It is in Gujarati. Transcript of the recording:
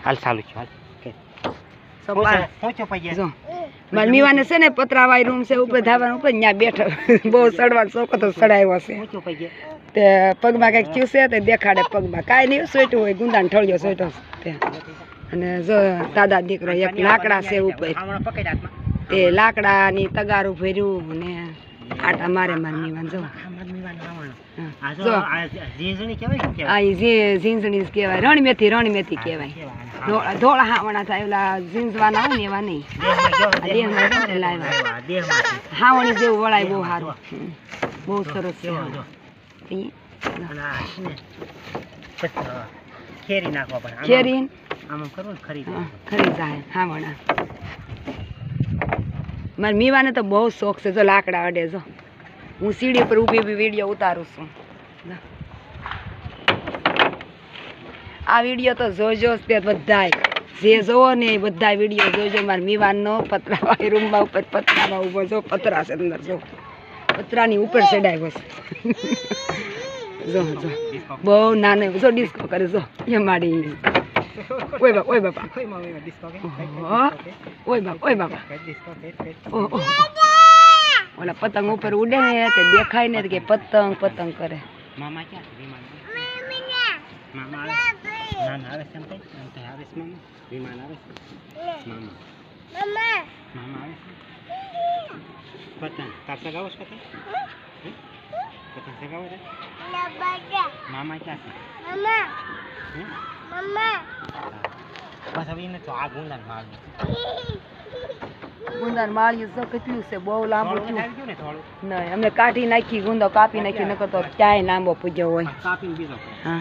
હાલ ચાલુ છે હાલ પહોંચો પૈયા જો માર મીવાને છે ને પતરાવાળી રૂમ છે ઉપર ધાવાનું ઉપર ત્યાં બેઠો બહુ સડવાનો શોખ હતો સડાવ્યો છે પહોંચો પૈયા તે પગમાં કંઈક ચૂસે તે દેખાડે પગમાં કાંઈ નહીં સોઈટું હોય ગુંદાને ઠળિયો સોઈટો તે અને જો દાદા દીકરો એક લાકડા છે ઉપર હમણાં પકડ હાથમાં તે લાકડાની તગારું ભર્યું અને આટા મારે માર મીવાન જો જો ઝીંઝણી કહેવાય આ ઝીંઝણી કહેવાય રણમેથી કહેવાય ધોળા હાવણા થાય ઓલા ઝીંઝવાના હોય ને એવા નહીં દેહમાં લાવ્યા હાવણી જેવું વળાય બહુ સારું બહુ સરસ છે ખેરી નાખવા પડે ખેરી આમ કરવું ખરી જાય હાવણા મારા મીવાને તો બહુ શોખ છે જો લાકડા અડે જો હું સીડી પર ઊભી વિડીયો ઉતારું છું આ વિડીયો તો જોજો તે બધાય જે જોવો ને એ બધા વિડીયો જોજો મારા મીવાનનો પતરાવાળી રૂમમાં ઉપર પતરામાં ઊભો જો પતરા છે અંદર જો પતરાની ઉપર ચડાવ્યો છે જો જો બહુ નાનો જો ડિસ્કો કરે જો એ માડી ઓય બાપા ઓય બાપા ઓલા પતંગ ઉપર ઉડે ને તે દેખાય ને કે પતંગ પતંગ કરે મામા ક્યાં છે વિમાન મામા આવે ના આવે છે એમ કઈ આવે છે મામા વિમાન આવે છે મામા મામા આવે છે પતંગ તાર સગાવો છે પતંગ સગાવો છે મામા ક્યાં છે બસ હવે એને તો આ ગુંદાન માળ્યું તો કેટલું છે બહુ લાંબુ થયું ને થોડું નહીં અમે કાઢી નાખી ગુંદો કાપી નાખી નકર તો ક્યાંય લાંબો પૂજ્યો હોય કાપીને બીજો હા